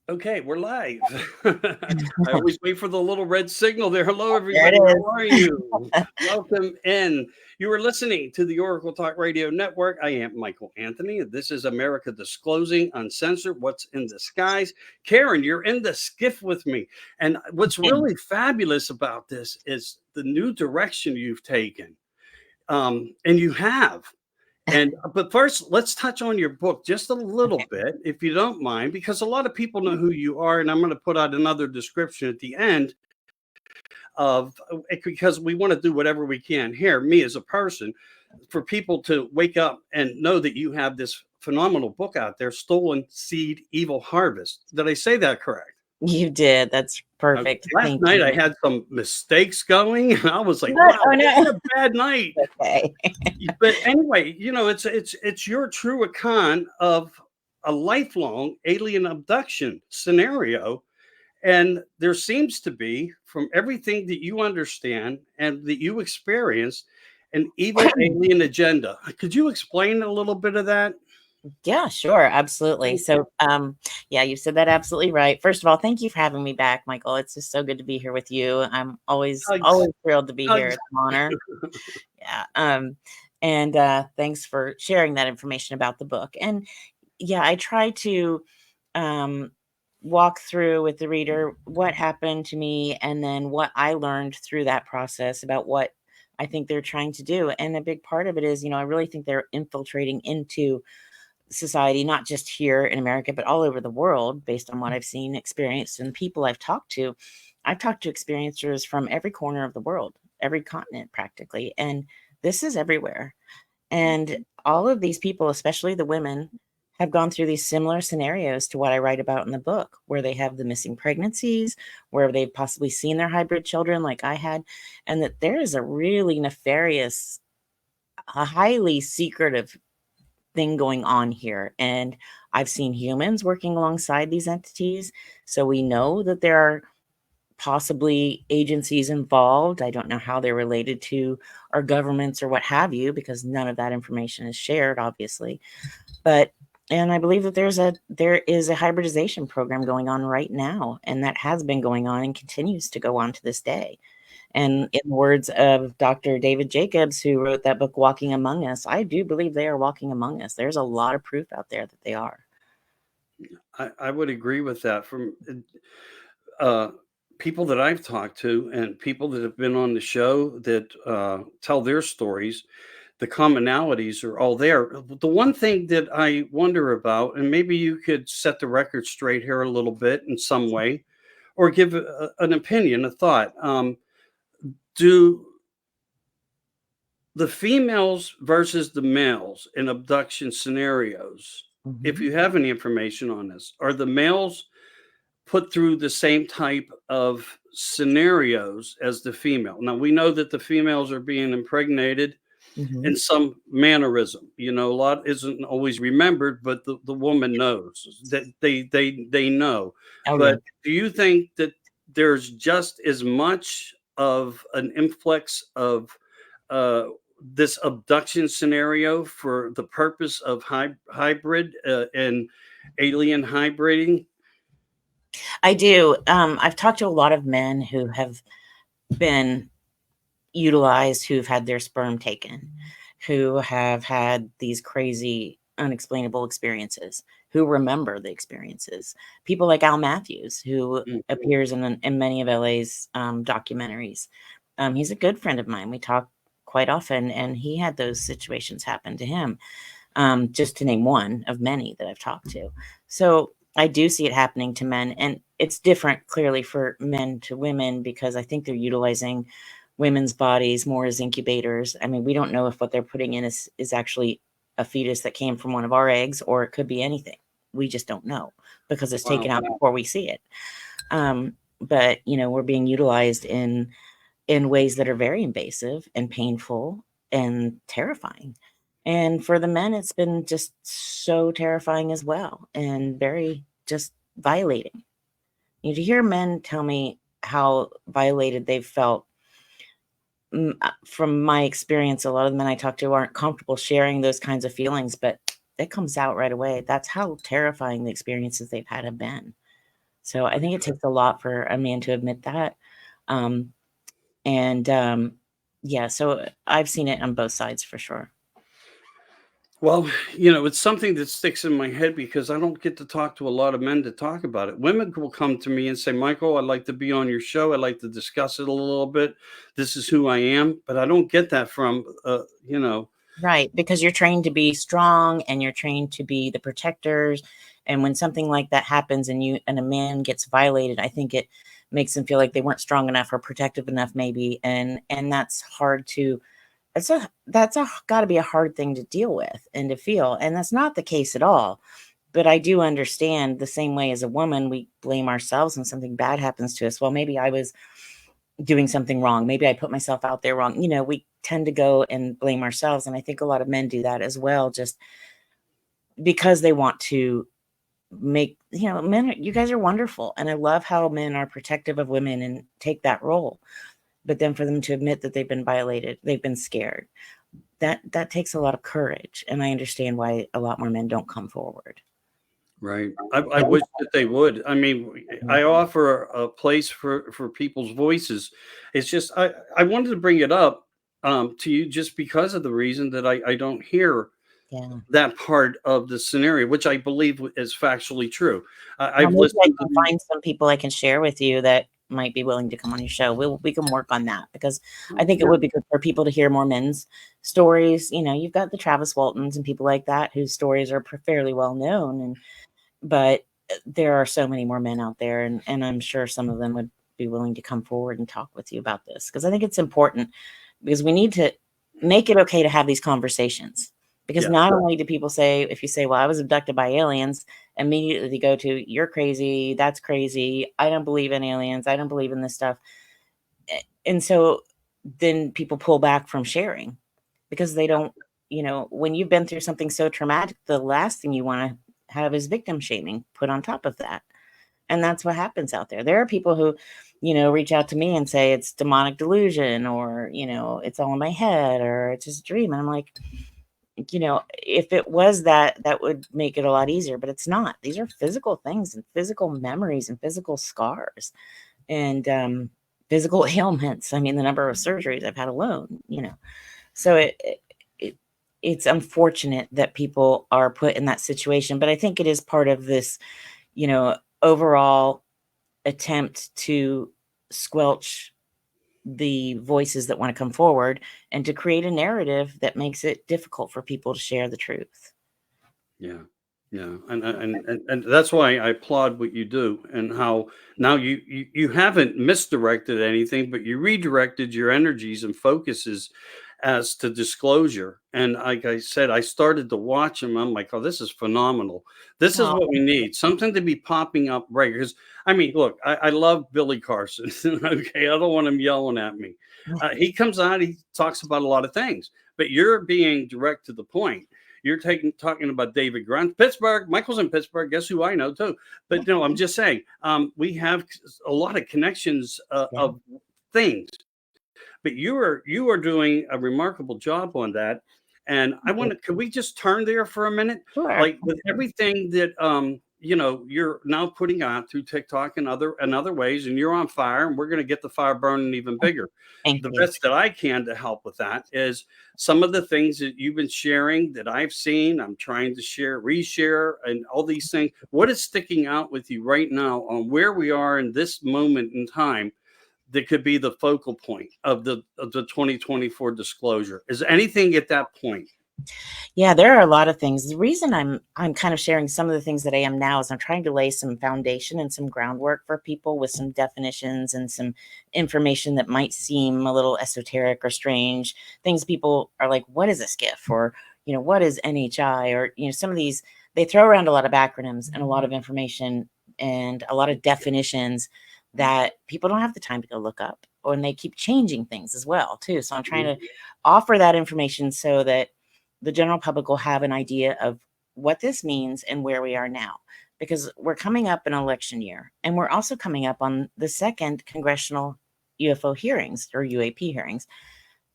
Okay, we're live. I always wait for the little red signal there. Hello, There it everybody. How are is. you? Welcome in. You are listening to the Oracle Talk Radio Network. I am Michael Anthony, and this is America Disclosing, Uncensored, What's in the Skies. Karen, you're in the skiff with me. And what's really fabulous about this is the new direction you've taken. And you have. But first, let's touch on your book just a little Okay. bit, if you don't mind, because a lot of people know who you are, and I'm going to put out another description at the end of because we want to do whatever we can here, me as a person, for people to wake up and know that you have this phenomenal book out there, Stolen Seed, Evil Harvest. Did I say that correct? You did. That's perfect. Last Thank night I you. had some mistakes going, and I was like, What? "Wow, Oh what no. a bad night." Okay. But anyway, it's your true account of a lifelong alien abduction scenario, and there seems to be, from everything that you understand and that you experience, an evil alien agenda. Could you explain a little bit of that? Yeah, sure. Absolutely. Thank you. So, yeah, you said that absolutely right. First of all, thank you for having me back, Michael. It's just so good to be here with you. I'm always, Hugs, always thrilled to be here. hugs. It's an honor. Yeah. And thanks for sharing that information about the book. And yeah, I try to um, walk through with the reader what happened to me and then what I learned through that process about what I think they're trying to do. And a big part of it is, I really think they're infiltrating into society, not just here in America, but all over the world, based on what I've seen, experienced, and people I've talked to. I've talked to experiencers from every corner of the world, every continent practically. And this is everywhere. And all of these people, especially the women, have gone through these similar scenarios to what I write about in the book, where they have the missing pregnancies, where they've possibly seen their hybrid children like I had, and that there is a really nefarious, a highly secretive thing going on here. And I've seen humans working alongside these entities. So we know that there are possibly agencies involved. I don't know how they're related to our governments or what have you, because none of that information is shared, obviously. But and I believe that there is a hybridization program going on right now, and that has been going on and continues to go on to this day. And in the words of Dr. David Jacobs, who wrote that book, Walking Among Us, I do believe they are walking among us. There's a lot of proof out there that they are. I would agree with that. From uh, people that I've talked to and people that have been on the show that tell their stories, the commonalities are all there. The one thing that I wonder about, and maybe you could set the record straight here a little bit in some way, or give an opinion, a thought. Do the females versus the males in abduction scenarios, if Mhm. you have any information on this, are the males put through the same type of scenarios as the female? Now, we know that the females are being impregnated Mhm. in some mannerism. A lot isn't always remembered, but the woman knows that they know. Oh, yeah. But do you think that there's just as much of an influx of uh, this abduction scenario for the purpose of hybrid and alien hybriding? I do. I've talked to a lot of men who have been utilized, who've had their sperm taken, who have had these crazy, unexplainable experiences, who remember the experiences. People like Al Matthews, who Mhm. appears in many of LA's documentaries. He's a good friend of mine. We talk quite often, and he had those situations happen to him, just to name one of many that I've talked to. So I do see it happening to men, and it's different clearly for men to women because I think they're utilizing women's bodies more as incubators. I mean, we don't know if what they're putting in is actually a fetus that came from one of our eggs, or it could be anything. We just don't know because it's Wow. taken out before we see it. But we're being utilized in ways that are very invasive and painful and terrifying. And for the men, it's been just so terrifying as well and very just violating. To hear men tell me how violated they've felt, from my experience, a lot of the men I talk to aren't comfortable sharing those kinds of feelings, but it comes out right away. That's how terrifying the experiences they've had have been. So I think it takes a lot for a man to admit that. Um, and yeah, so I've seen it on both sides for sure. Well, it's something that sticks in my head because I don't get to talk to a lot of men to talk about it. Women will come to me and say, Michael, I'd like to be on your show. I'd like to discuss it a little bit. This is who I am. But I don't get that from, Right, because you're trained to be strong and you're trained to be the protectors. And when something like that happens and a man gets violated, I think it makes them feel like they weren't strong enough or protective enough, maybe. And that's hard to that's a got to be a hard thing to deal with and to feel. And that's not the case at all. But I do understand the same way as a woman, we blame ourselves when something bad happens to us. Well, maybe I was doing something wrong. Maybe I put myself out there wrong. We tend to go and blame ourselves. And I think a lot of men do that as well, just because they want to make, men, you guys are wonderful. And I love how men are protective of women and take that role. But then for them to admit that they've been violated, they've been scared. That takes a lot of courage. And I understand why a lot more men don't come forward. right. I wish that they would. I mean, I offer a place for people's voices. It's just, I wanted to bring it up to you just because of the reason that I don't hear Yeah. that part of the scenario, which I believe is factually true. Well, I've maybe I listened to can find some people I can share with you that might be willing to come on your show. We can work on that because I think it would be good for people to hear more men's stories. You've got the Travis Waltons and people like that whose stories are fairly well known, but there are so many more men out there, and I'm sure some of them would be willing to come forward and talk with you about this because I think it's important because we need to make it okay to have these conversations. Because yeah, not only do people say, if you say, well, I was abducted by aliens, immediately they go to, you're crazy, that's crazy, I don't believe in aliens, I don't believe in this stuff. And so then people pull back from sharing because they don't, when you've been through something so traumatic, the last thing you want to have is victim shaming put on top of that. And that's what happens out there. There are people who, reach out to me and say it's demonic delusion or, it's all in my head or it's just a dream. And I'm like, if it was that, that would make it a lot easier, but it's not. These are physical things and physical memories and physical scars and physical ailments. I mean, the number of surgeries I've had alone, So it it's unfortunate that people are put in that situation, but I think it is part of this, overall attempt to squelch the voices that want to come forward and to create a narrative that makes it difficult for people to share the truth. yeah, yeah, and that's why I applaud what you do and how now you haven't misdirected anything, but you redirected your energies and focuses as to disclosure. And like I said, I started to watch them. I'm like, oh, this is phenomenal. This is Oh, what we need. Something to be popping up regular. Because I mean, look, I love Billy Carson. Okay, I don't want him yelling at me. He comes out, he talks about a lot of things, but you're being direct to the point. You're talking about David Grunt, Pittsburgh. Michael's in Pittsburgh. Guess who I know too? But no, I'm just saying we have a lot of connections yeah. of things. But you are doing a remarkable job on that. And I want to, could we just turn there for a minute? Sure. Like with everything that you're now putting out through TikTok and other ways, and you're on fire, and we're going to get the fire burning even bigger. Thank The you. best that I can to help with that is some of the things that you've been sharing that I've seen. I'm trying to share, reshare, and all these things. What is sticking out with you right now on where we are in this moment in time that could be the focal point of the 2024 disclosure? Is anything at that point? Yeah, there are a lot of things. The reason I'm kind of sharing some of the things that I am now is I'm trying to lay some foundation and some groundwork for people with some definitions and some information that might seem a little esoteric or strange. Things people are like, what is a skiff? Or, what is NHI? Or, some of these, they throw around a lot of acronyms and a lot of information and a lot of definitions that people don't have the time to go look up. And they keep changing things as well, too. So I'm trying to offer that information so that the general public will have an idea of what this means and where we are now. Because we're coming up in election year, and we're also coming up on the second congressional UFO hearings or UAP hearings,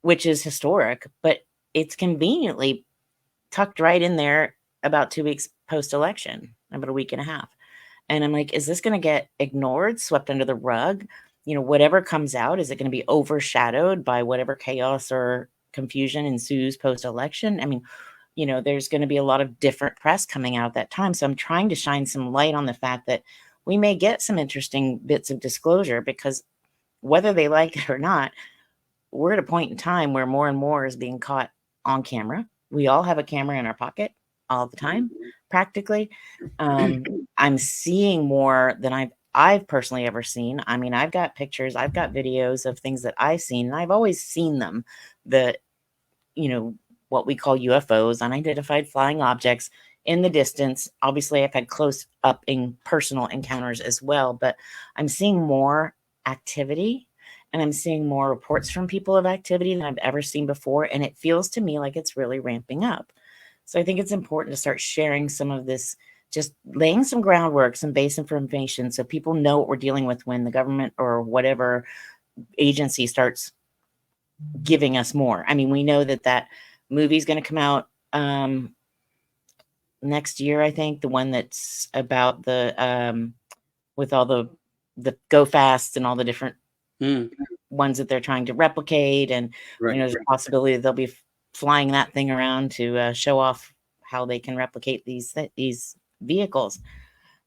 which is historic, but it's conveniently tucked right in there about 2 weeks post-election, about a week and a half. And I'm like, is this going to get ignored, swept under the rug? Whatever comes out, is it going to be overshadowed by whatever chaos or confusion ensues post-election? I mean, there's going to be a lot of different press coming out at that time. So I'm trying to shine some light on the fact that we may get some interesting bits of disclosure, because whether they like it or not, we're at a point in time where more and more is being caught on camera. We all have a camera in our pocket all the time, practically. I'm seeing more than I've personally ever seen. I mean, I've got pictures, I've got videos of things that I've seen, and I've always seen them. What we call UFOs, unidentified flying objects in the distance. Obviously, I've had close up in personal encounters as well, but I'm seeing more activity, and I'm seeing more reports from people of activity than I've ever seen before. And it feels to me like it's really ramping up. So I think it's important to start sharing some of this, just laying some groundwork, some base information, so people know what we're dealing with when the government or whatever agency starts giving us more. I mean, we know that movie's going to come out next year, I think, the one that's about the with all the go fasts and all the different ones that they're trying to replicate. And there's a possibility that they'll be flying that thing around to show off how they can replicate these vehicles.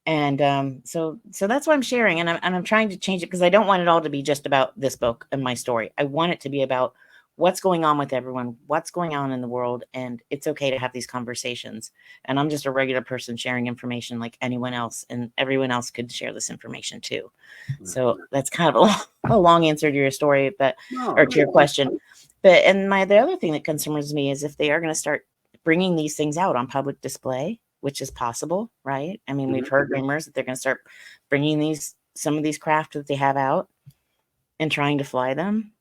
And so that's what I'm sharing, and I'm trying to change it, because I don't want it all to be just about this book and my story. I want it to be about what's going on with everyone, what's going on in the world, and it's okay to have these conversations. And I'm just a regular person sharing information like anyone else, and everyone else could share this information too. So that's kind of a long answer to your story, or to your question. But the other thing that concerns me is if they are going to start bringing these things out on public display, which is possible, right? I mean, we've heard rumors that they're going to start bringing some of these craft that they have out and trying to fly them.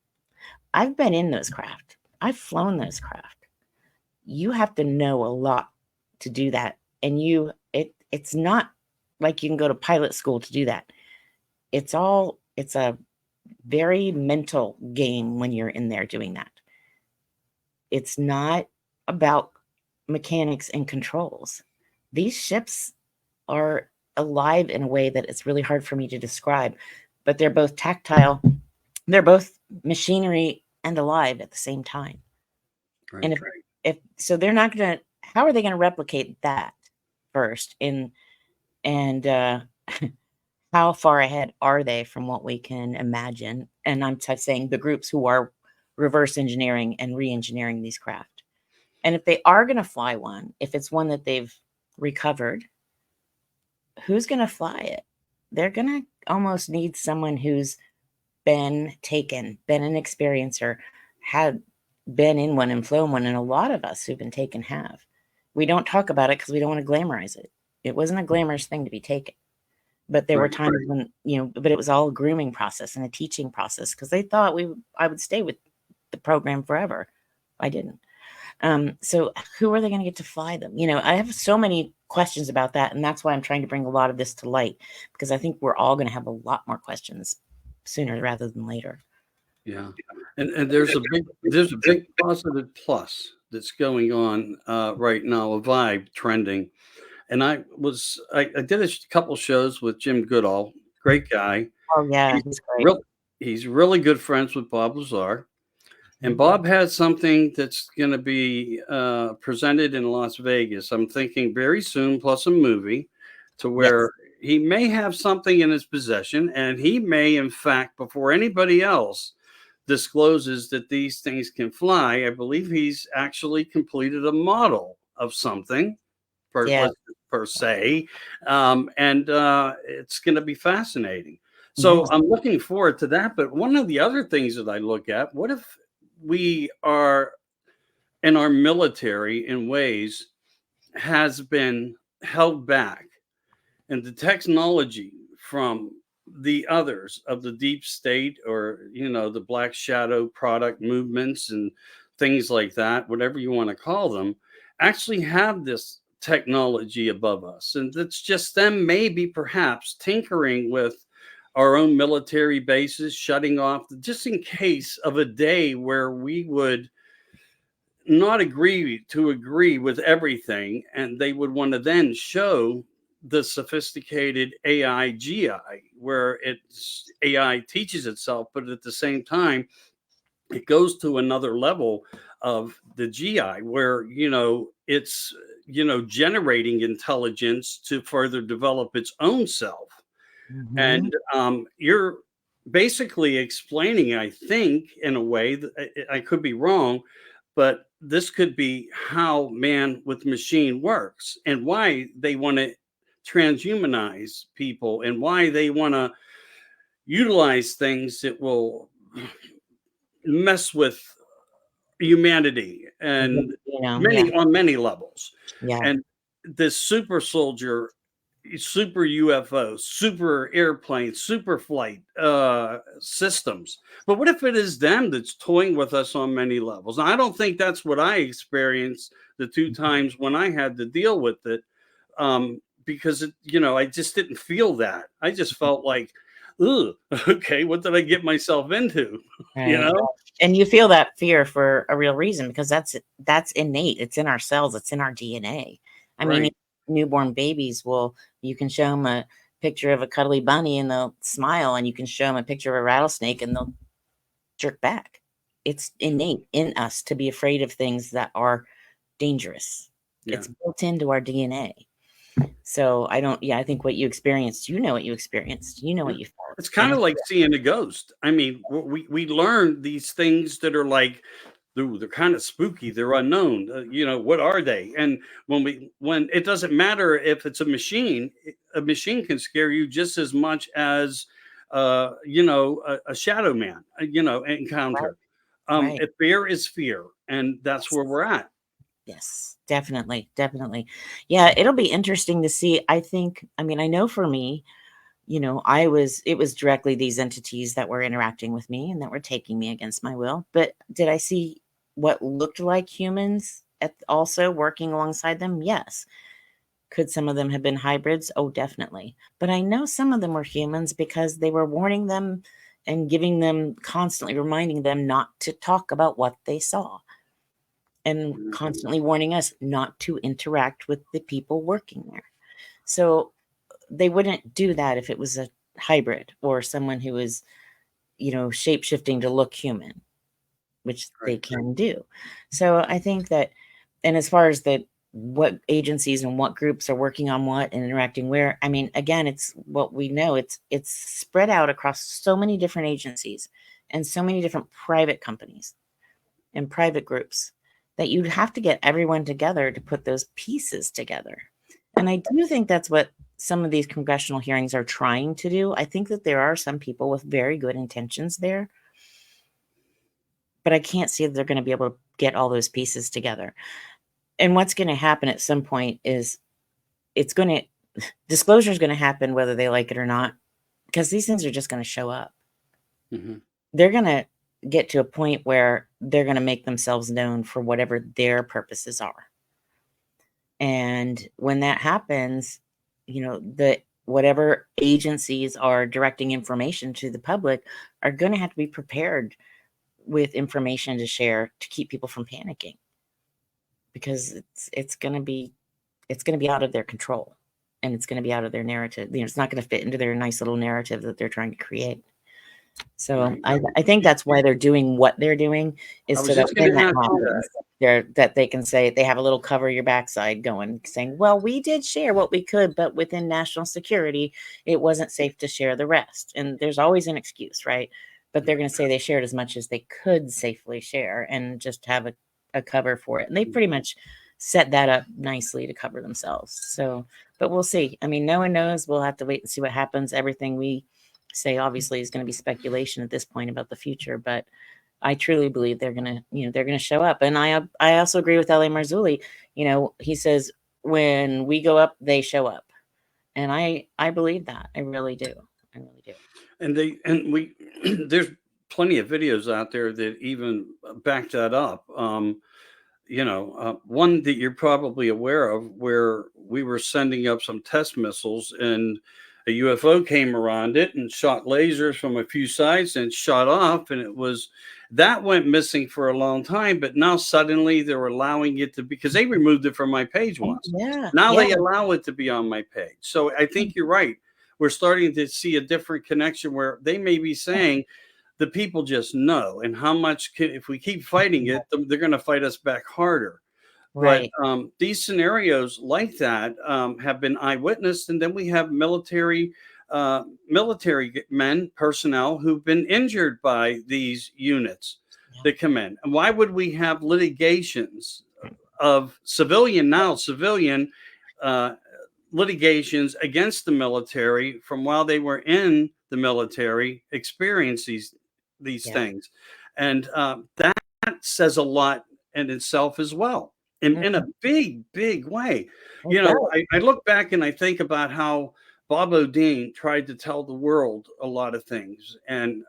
I've been in those craft. I've flown those craft. You have to know a lot to do that. And it's not like you can go to pilot school to do that. It's a very mental game when you're in there doing that. It's not about mechanics and controls. These ships are alive in a way that it's really hard for me to describe, but they're both tactile. They're both machinery and alive at the same time. Right, and if so, they're not going to, how are they going to replicate that first? And how far ahead are they from what we can imagine? And I'm saying the groups who are reverse engineering and re-engineering these craft. And if they are going to fly one, if it's one that they've recovered, who's going to fly it? They're going to almost need someone who's been an experiencer, had been in one and flown one. And a lot of us who've been taken have. We don't talk about it because we don't want to glamorize it. It wasn't a glamorous thing to be taken. But there were times when, but it was all a grooming process and a teaching process, because they thought I would stay with the program forever. I didn't. So who are they going to get to fly them? I have so many questions about that. And that's why I'm trying to bring a lot of this to light, because I think we're all going to have a lot more questions sooner rather than later. Yeah. And there's a big positive plus that's going on right now, a vibe trending. And I did a couple shows with Jim Goodall, great guy. Oh yeah, he's great. He's really good friends with Bob Lazar. And Bob has something that's going to be presented in Las Vegas, I'm thinking very soon, plus a movie, to where he may have something in his possession, and he may, in fact, before anybody else discloses that these things can fly, I believe he's actually completed a model of something per se. And it's going to be fascinating. So I'm looking forward to that. But one of the other things that I look at, what if we are in our military in ways has been held back, and the technology from the others of the deep state, or the black shadow product movements and things like that, whatever you want to call them, actually have this technology above us, and it's just them maybe perhaps tinkering with our own military bases, shutting off, just in case of a day where we would not agree with everything, and they would want to then show the sophisticated AI GI, where it's AI teaches itself, but at the same time, it goes to another level of the GI where, it's, generating intelligence to further develop its own self. Mhm. And you're basically explaining, I think, in a way that I could be wrong, but this could be how man with machine works and why they want to transhumanize people and why they want to utilize things that will mess with humanity and Yeah, many levels. yeah, And this super soldier, super UFO, super airplane, super flight systems. But what if it is them that's toying with us on many levels? Now, I don't think that's what I experienced the two times when I had to deal with it, because I just didn't feel that. I just felt like, ooh, okay, what did I get myself into? you right. know, And you feel that fear for a real reason because that's innate. It's in our cells. It's in our DNA. I mean, right? newborn babies will you can show them a picture of a cuddly bunny and they'll smile, and you can show them a picture of a rattlesnake and they'll jerk back. It's innate in us to be afraid of things that are dangerous. Yeah. It's built into our DNA. So I think what you experienced, what you experienced, Yeah. what you felt. It's And kind of like seeing a ghost. I mean, we learn these things that are like, ooh, they're kind of spooky. They're unknown. What are they? And when it doesn't matter if it's a machine, a machine can scare you just as much as, a shadow man, right, encounter. right. Fear is fear, and that's Yes. where we're at. Yes, definitely, definitely. Yeah, it'll be interesting to see. I mean, I know for me, it was directly these entities that were interacting with me and that were taking me against my will. But did I see what looked like humans also working alongside them? Yes. Could some of them have been hybrids? Oh, definitely. But I know some of them were humans because they were warning them and giving them constantly reminding them not to talk about what they saw and Mhm. constantly warning us not to interact with the people working there. So they wouldn't do that if it was a hybrid or someone who is, shape shifting to look human, which they Right. can do. So I think that, and as far as what agencies and what groups are working on what and interacting where, I mean, again, it's what we know. It's spread out across so many different agencies and so many different private companies and private groups that you'd have to get everyone together to put those pieces together. And I do think that's what some of these congressional hearings are trying to do. I think that there are some people with very good intentions there, but I can't see that they're going to be able to get all those pieces together. And what's going to happen at some point is it's going to disclosure is going to happen whether they like it or not, because these things are just going to show up. Mhm. They're going to get to a point where they're going to make themselves known for whatever their purposes are. And when that happens, the whatever agencies are directing information to the public are going to have to be prepared with information to share to keep people from panicking, because it's going to be out of their control, and it's going to be out of their narrative. It's not going to fit into their nice little narrative that they're trying to create. So Right. I think that's why they're doing what they're doing, I is was so that just going when to that ask you that. happens, that they can say they have a little cover your backside going, saying, "Well, we did share what we could, but within national security, it wasn't safe to share the rest." And there's always an excuse, right? But they're going to say they shared as much as they could safely share and just have a cover for it. And they pretty much set that up nicely to cover themselves. So, but we'll see. I mean, no one knows. We'll have to wait and see what happens. Everything we say obviously is going to be speculation at this point about the future, but I truly believe they're going to show up. And I also agree with L.A. Marzulli. He says when we go up, they show up, and I believe that. I really do. I really do. And there's plenty of videos out there that even back that up. One that you're probably aware of, where we were sending up some test missiles and a UFO came around it and shot lasers from a few sides and shot off, and it was That went missing for a long time, but now suddenly they're allowing it to, because they removed it from my page Oh, once. yeah, Now yeah. they allow it to be on my page. So I think you're right. We're starting to see a different connection where they may be saying the people just know, and how much can, if we keep fighting it, they're going to fight us back harder. But Right. these scenarios like that have been eyewitnessed, and then we have military men, personnel who've been injured by these units Yeah. that come in. And why would we have litigations of civilian uh, litigations against the military from while they were in the military, experience these Yeah. things, and that says a lot in itself as well, in a Mhm. big way. It does. I look back and I think about how Bob Odin tried to tell the world a lot of things, and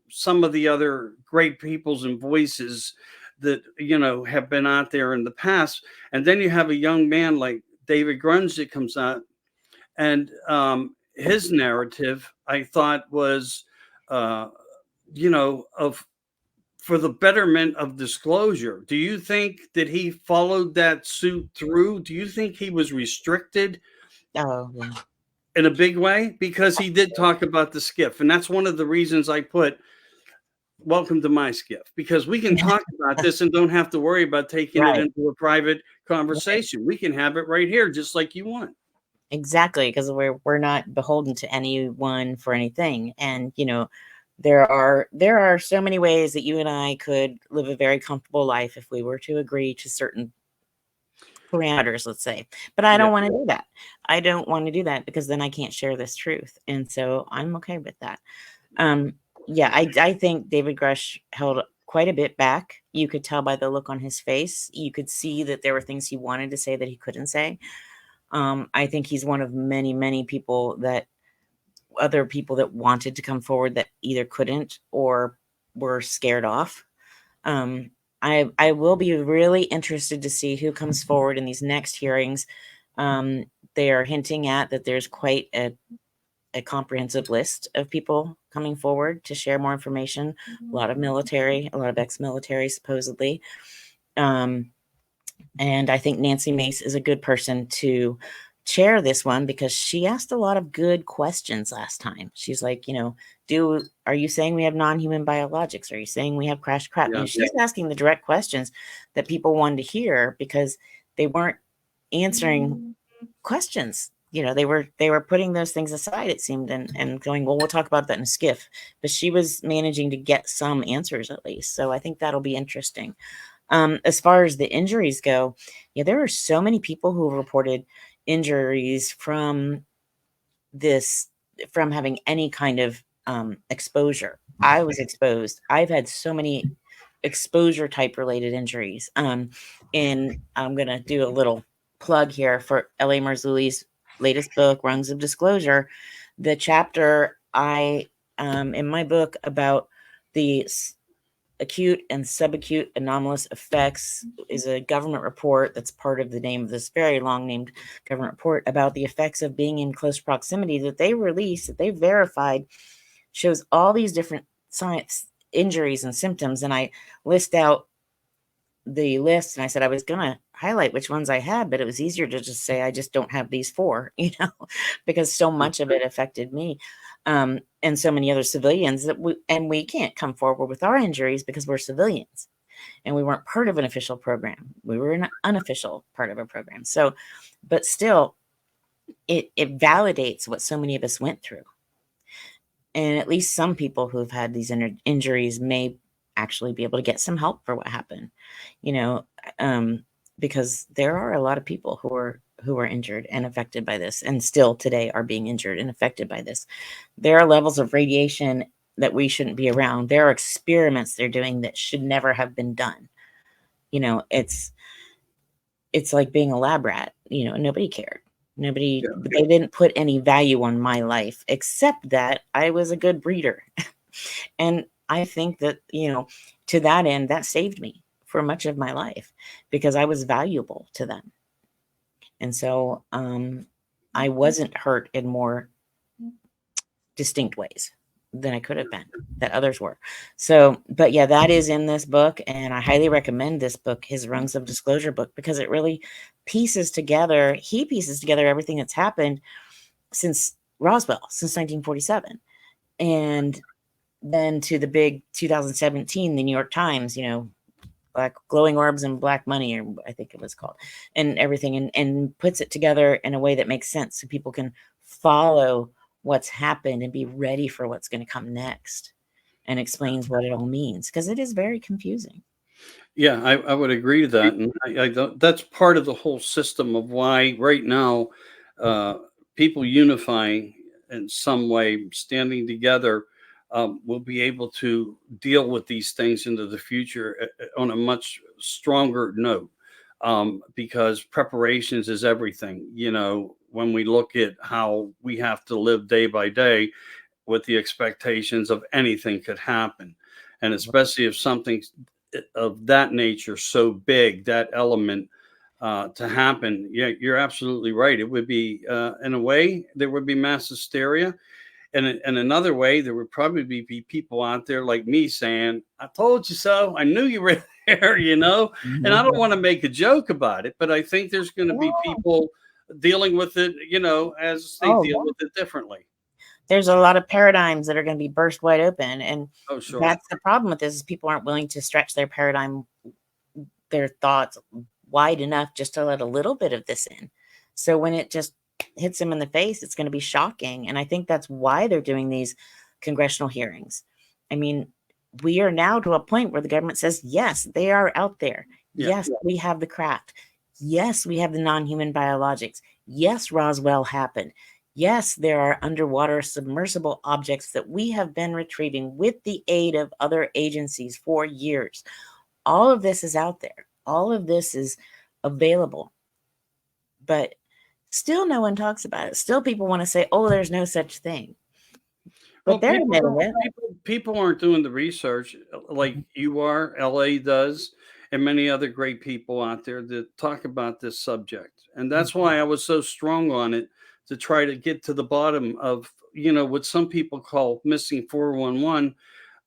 some of the other great peoples and voices that have been out there in the past. And then you have a young man like David Grunge that comes out, and his narrative I thought was, uh, of for the betterment of disclosure. Do you think that he followed that suit through? Do you think he was restricted Oh, yeah. in a big way? Because he did talk about the skiff, and that's one of the reasons I put welcome to my skiff, because we can talk about this and don't have to worry about taking it Right. into a private Right. conversation. We can have it right here, just like you want. Exactly, because we're not beholden to anyone for anything. And there are so many ways that you and I could live a very comfortable life if we were to agree to certain parameters, let's say. But I Yeah, don't want to do that. I don't want to do that because then I can't share this truth. And so I'm okay with that. Um, yeah, I think David Grush held quite a bit back. You could tell by the look on his face. You could see that there were things he wanted to say that he couldn't say. I think he's one of many, many people that other people that wanted to come forward that either couldn't or were scared off. Um, I will be really interested to see who comes forward in these next hearings. They are hinting at that there's quite a comprehensive list of people coming forward to share more information. A lot of military, a lot of ex-military, supposedly. And I think Nancy Mace is a good person to chair this one because she asked a lot of good questions last time. She's like, are you saying we have non-human biologics? Are you saying we have crash crap? yeah, She's asking the direct questions that people wanted to hear because they weren't answering questions. They were putting those things aside, it seemed, and going, well, we'll talk about that in a skiff. But she was managing to get some answers at least. So I think that'll be interesting. As far as the injuries go, yeah, there are so many people who reported injuries from this, from having any kind of exposure. I was exposed. I've had so many exposure type related injuries. And I'm going to do a little plug here for L.A. Marzulli's latest book, Rungs of Disclosure. The chapter in my book about the acute and subacute anomalous effects is a government report that's part of the name of this very long named government report about the effects of being in close proximity that they released, that they verified, shows all these different science injuries and symptoms. And I list out the list, and I said I was going to highlight which ones I had, but it was easier to just say I just don't have these four, because so much of it affected me, and so many other civilians that we can't come forward with our injuries because we're civilians and we weren't part of an official program. We were an unofficial part of a program. So, but still, it validates what so many of us went through. And at least some people who've had these injuries may actually be able to get some help for what happened, you know, because there are a lot of people who are injured and affected by this, and still today are being injured and affected by this. There are levels of radiation that we shouldn't be around. There are experiments they're doing that should never have been done. It's like being a lab rat. Nobody cared. yeah, They didn't put any value on my life except that I was a good breeder. And I think that, to that end, that saved me for much of my life because I was valuable to them. And so I wasn't hurt in more distinct ways. than I could have been, that others were. So, but yeah, that is in this book, and I highly recommend this book, his Rungs of Disclosure book, because it really pieces together everything that's happened since Roswell, since 1947. And then to the big 2017, the New York Times, Black glowing orbs and black money, or I think it was called, and everything, and puts it together in a way that makes sense so people can follow what's happened and be ready for what's going to come next, and explains what it all means, because it is very confusing. Yeah, I would agree to that, and I don't, that's part of the whole system of why right now uh, people unifying in some way, standing together, will be able to deal with these things into the future on a much stronger note, because preparations is everything. When we look at how we have to live day by day with the expectations of anything could happen, and especially if something of that nature so big, that element to happen, yeah, you're absolutely right. It would be in a way there would be mass hysteria, and in another way there would probably be people out there like me saying, I told you so, I knew you were there. And I don't want to make a joke about it, but I think there's going to be people dealing with it, as they deal with it differently. There's a lot of paradigms that are going to be burst wide open, and Oh, sure. that's the problem with this, is people aren't willing to stretch their thoughts wide enough just to let a little bit of this in. So when it just hits them in the face, it's going to be shocking. And I think that's why they're doing these congressional hearings. I mean, we are now to a point where the government says, yes, they are out there. Yeah. Yes, we have the craft. Yes, we have the non-human biologics. Yes, Roswell happened. Yes, there are underwater submersible objects that we have been retrieving with the aid of other agencies for years. All of this is out there. All of this is available. But still no one talks about it. Still people want to say, oh, there's no such thing. But they're admitting it. People aren't doing the research like you are, LA does, and many other great people out there that talk about this subject. And that's why I was so strong on it, to try to get to the bottom of, what some people call missing 411.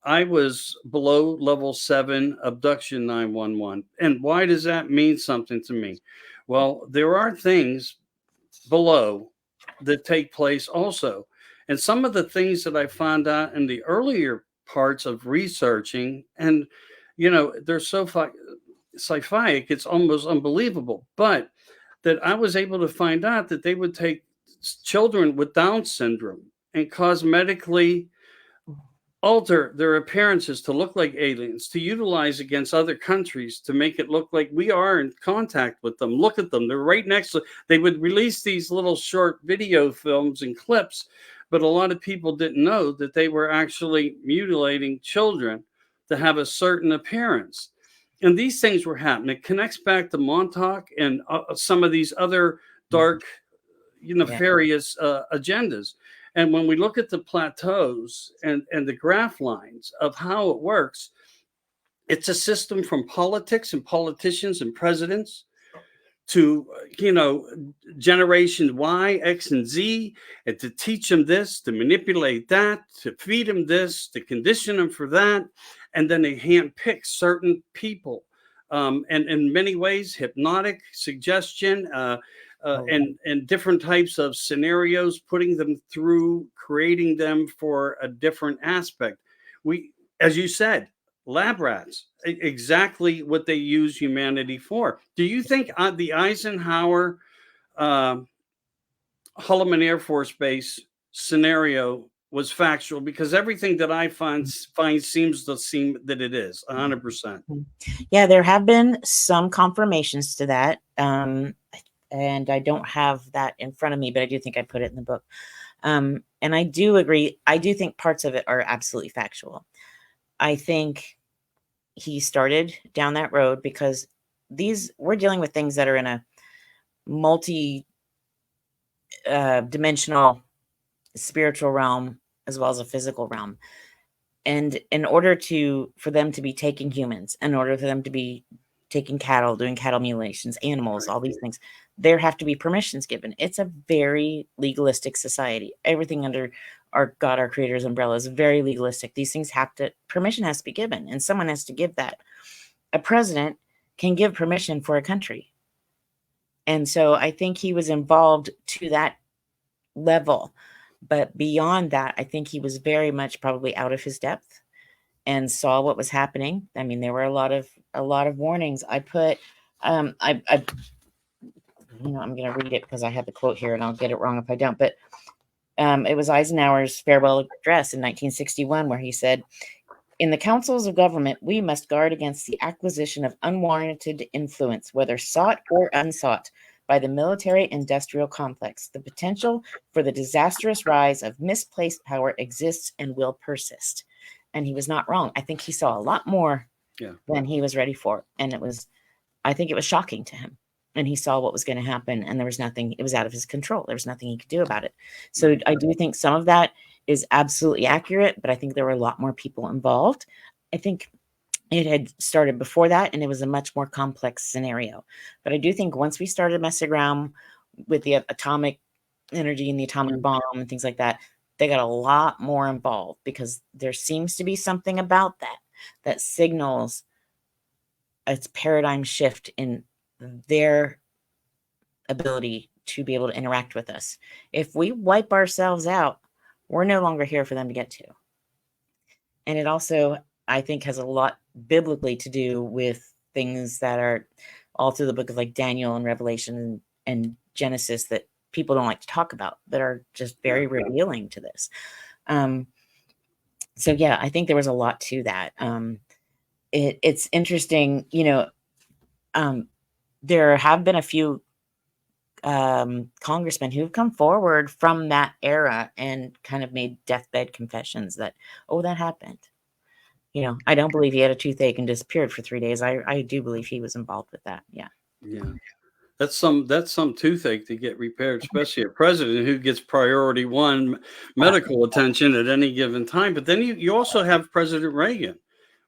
I was below level 7 abduction 911. And why does that mean something to me? Well, there are things below that take place also. And some of the things that I found out in the earlier parts of researching, and they're so sci-fi, it's almost unbelievable. But that I was able to find out that they would take children with Down syndrome and cosmetically alter their appearances to look like aliens, to utilize against other countries, to make it look like we are in contact with them. Look at them, they're right next to. They would release these little short video films and clips, but a lot of people didn't know that they were actually mutilating children to have a certain appearance. And these things were happening. It connects back to Montauk and some of these other dark, nefarious agendas. And when we look at the plateaus and the graph lines of how it works, it's a system from politics and politicians and presidents to, generation Y, X, and Z, and to teach them this, to manipulate that, to feed them this, to condition them for that. And then they handpick certain people. And in many ways, hypnotic suggestion, and different types of scenarios, putting them through, creating them for a different aspect. We, as you said, lab rats, exactly what they use humanity for. Do you think the Eisenhower Holloman Air Force Base scenario was factual? Because everything that I find seems that it is 100%. Yeah, there have been some confirmations to that. And I don't have that in front of me, but I do think I put it in the book. And I do agree. I do think parts of it are absolutely factual. I think he started down that road because we're dealing with things that are in a multi dimensional spiritual realm as well as a physical realm. And in order for them to be taking humans, in order for them to be taking cattle, doing cattle mutilations, animals, all these things, there have to be permissions given. It's a very legalistic society. Everything under our God, our creator's umbrella is very legalistic. These things permission has to be given, and someone has to give that. A president can give permission for a country. And so I think he was involved to that level. But beyond that, I think he was very much probably out of his depth and saw what was happening. I mean, there were a lot of warnings. I put, I'm going to read it because I have the quote here, and I'll get it wrong if I don't. But it was Eisenhower's farewell address in 1961, where he said, "In the councils of government, we must guard against the acquisition of unwarranted influence, whether sought or unsought, by the military-industrial complex. The potential for the disastrous rise of misplaced power exists and will persist." And he was not wrong. I think he saw a lot more than he was ready for. And I think it was shocking to him. And he saw what was going to happen, and there was nothing, it was out of his control. There was nothing he could do about it. So I do think some of that is absolutely accurate, but I think there were a lot more people involved. I think it had started before that, and it was a much more complex scenario. But I do think once we started messing around with the atomic energy and the atomic bomb and things like that, they got a lot more involved, because there seems to be something about that signals a paradigm shift in their ability to be able to interact with us. If we wipe ourselves out, we're no longer here for them to get to. And it also, I think, has a lot biblically to do with things that are all through the book of like Daniel and Revelation and Genesis that people don't like to talk about, that are just very revealing to this. So yeah, I think there was a lot to that. It's interesting, there have been a few congressmen who've come forward from that era and kind of made deathbed confessions that, oh, that happened. I don't believe he had a toothache and disappeared for 3 days. I do believe he was involved with that. Yeah. That's some toothache to get repaired, especially a president who gets priority one medical attention at any given time. But then you also have President Reagan,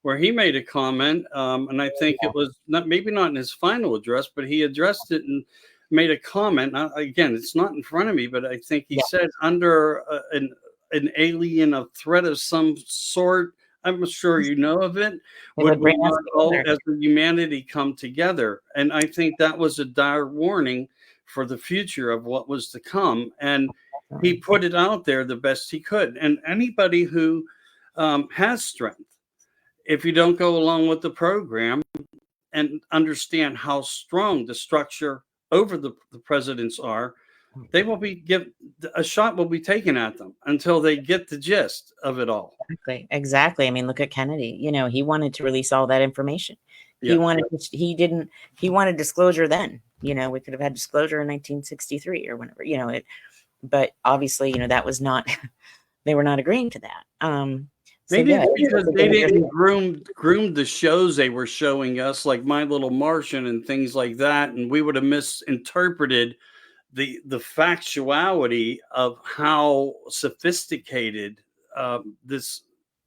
where he made a comment, and I think it was maybe not in his final address, but he addressed it and made a comment. Again, it's not in front of me, but I think he said, under an alien, a threat of some sort, I'm sure you know of it, would we not all as a humanity come together? And I think that was a dire warning for the future of what was to come. And he put it out there the best he could. And anybody who has strength, if you don't go along with the program and understand how strong the structure over the presidents are, they will be a shot will be taken at them until they get the gist of it all. Exactly. I mean, look at Kennedy. He wanted to release all that information. He wanted disclosure then. We could have had disclosure in 1963 or whenever. But obviously, that was not. They were not agreeing to that. Maybe because they didn't groom the shows they were showing us, like My Little Martian and things like that, and we would have misinterpreted the factuality of how sophisticated this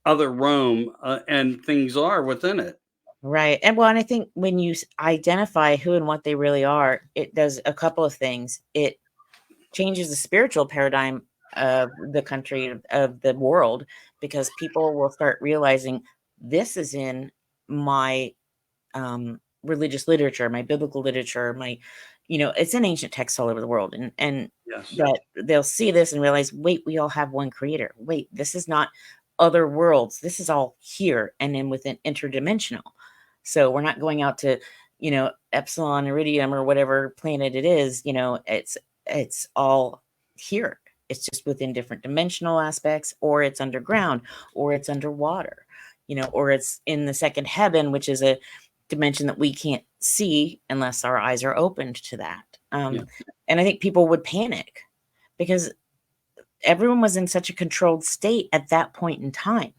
other Rome and things are within it. Right. And I think when you identify who and what they really are, it does a couple of things. It changes the spiritual paradigm of the country, of the world, because people will start realizing this is in my religious literature, my biblical literature, it's in ancient texts all over the world. And that they'll see this and realize, wait, we all have one creator. Wait, this is not other worlds. This is all here and then within interdimensional. So we're not going out to, Epsilon, Iridium, or whatever planet it is. It's all here. It's just within different dimensional aspects, or it's underground, or it's underwater, or it's in the second heaven, which is a dimension that we can't see unless our eyes are opened to that. And I think people would panic because everyone was in such a controlled state at that point in time.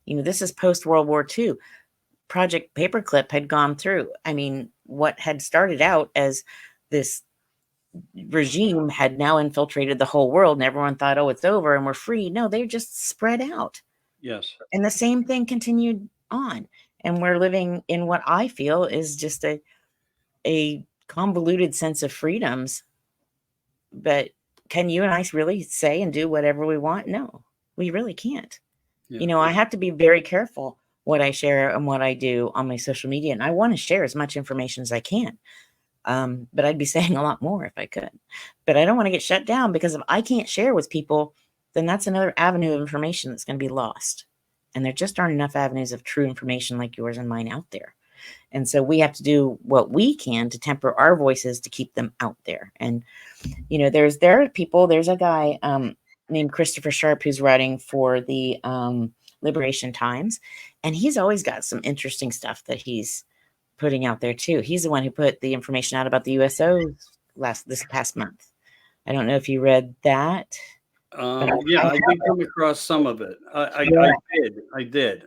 This is post World War II. Project Paperclip had gone through. I mean, what had started out as this regime had now infiltrated the whole world, and everyone thought, oh, it's over and we're free. No, they're just spread out. Yes. And the same thing continued on. And we're living in what I feel is just a convoluted sense of freedoms. But can you and I really say and do whatever we want? No. We really can't. Yeah. I have to be very careful what I share and what I do on my social media. And I want to share as much information as I can. But I'd be saying a lot more if I could. But I don't want to get shut down, because if I can't share with people, then that's another avenue of information that's going to be lost. And there just aren't enough avenues of true information like yours and mine out there. And so we have to do what we can to temper our voices to keep them out there. And, there are people, there's a guy named Christopher Sharp who's writing for the Liberation Times. And he's always got some interesting stuff that he's putting out there too. He's the one who put the information out about the USO this past month. I don't know if you read that. Yeah, I did come across some of it. I did.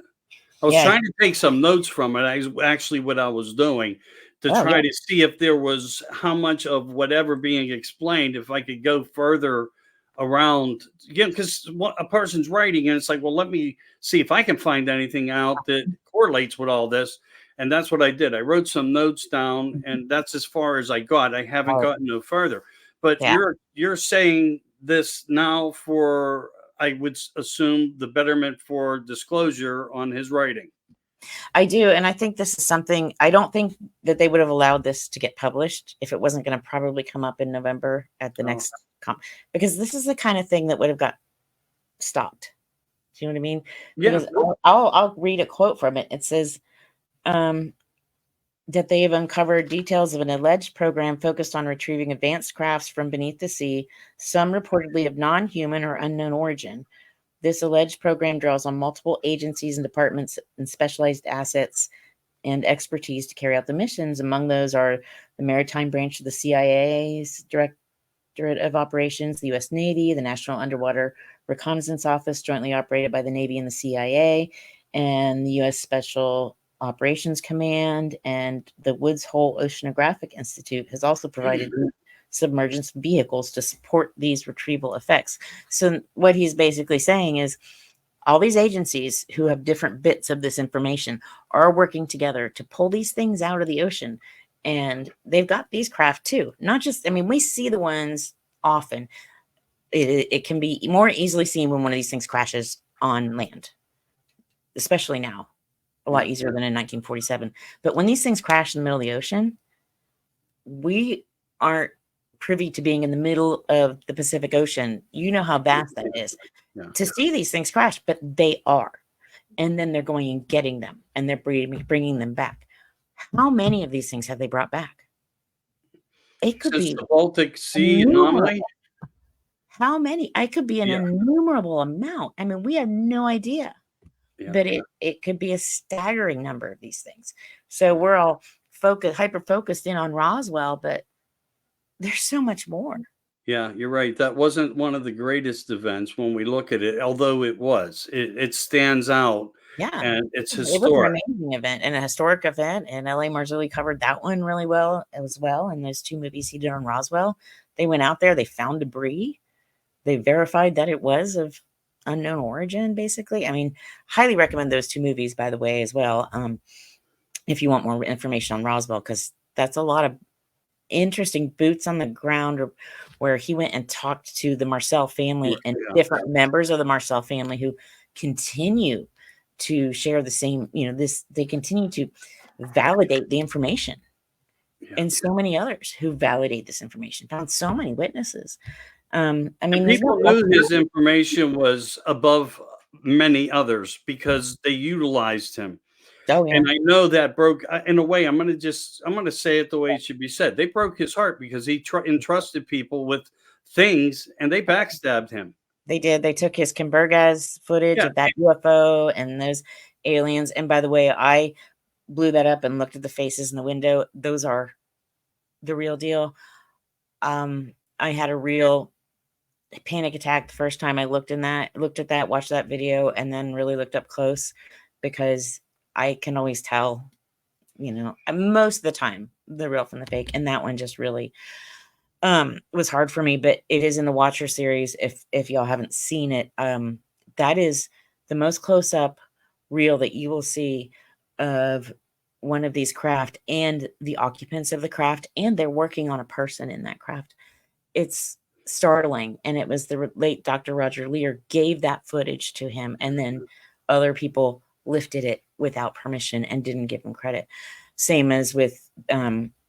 I was Yeah. trying to take some notes from it. Actually what I was doing to Oh, try yeah. to see if there was how much of whatever being explained, if I could go further around again, because a person's writing and it's like, well, let me see if I can find anything out that correlates with all this. And that's what I did. I wrote some notes down, and that's as far as I got. I haven't Oh, gotten no further. But yeah. you're saying this now for, I would assume, the betterment for disclosure on his writing. I do. And I think this is something, I don't think that they would have allowed this to get published if it wasn't going to probably come up in November at the next because this is the kind of thing that would have got stopped. Do you know what I mean? Yeah. Because I'll read a quote from it. It says that they have uncovered details of an alleged program focused on retrieving advanced crafts from beneath the sea, some reportedly of non-human or unknown origin. This alleged program draws on multiple agencies and departments and specialized assets and expertise to carry out the missions. Among those are the Maritime Branch of the CIA's Directorate of Operations, the U.S. Navy, the National Underwater Reconnaissance Office, jointly operated by the Navy and the CIA, and the U.S. Special Operations Command, and the Woods Hole Oceanographic Institute has also provided submergence vehicles to support these retrieval effects. So what he's basically saying is all these agencies who have different bits of this information are working together to pull these things out of the ocean. And they've got these craft too. Not just, we see the ones often. It can be more easily seen when one of these things crashes on land, especially now. A lot easier than in 1947. But when these things crash in the middle of the ocean, we aren't privy to being in the middle of the Pacific Ocean. You know how vast that is. Yeah. To see these things crash, but they are. And then they're going and getting them, and they're bringing them back. How many of these things have they brought back? It could be the Baltic Sea anomaly. How many? It could be an innumerable amount. We have no idea. Yeah. But it could be a staggering number of these things. So we're all hyper focused in on Roswell, but there's so much more. Yeah, you're right. That wasn't one of the greatest events when we look at it, although it stands out. Yeah. And it's It was historic. an amazing event and a historic event. And L.A. Marzulli covered that one really well as well. And those 2 movies he did on Roswell, they went out there, they found debris. They verified that it was of unknown origin, basically. Highly recommend those 2 movies, by the way, as well. If you want more information on Roswell, because that's a lot of interesting boots on the ground, where he went and talked to the Marcel family and different members of the Marcel family who continue to share the same, they continue to validate the information. And so many others who validate this information, found so many witnesses. People knew his information was above many others because they utilized him. Oh, yeah. And I know that broke, in a way, I'm going to say it the way it should be said. They broke his heart because he entrusted people with things and they backstabbed him. They did. They took his Kimbergas footage of that UFO and those aliens. And by the way, I blew that up and looked at the faces in the window. Those are the real deal. I had a real panic attack the first time I looked at that, watched that video, and then really looked up close, because I can always tell, most of the time, the real from the fake. And that one just really was hard for me, but it is in the Watcher series. If y'all haven't seen it, that is the most close up reel that you will see of one of these craft and the occupants of the craft, and they're working on a person in that craft. It's startling. And it was the late Dr. Roger Lear gave that footage to him, and then other people lifted it without permission and didn't give him credit. Same as with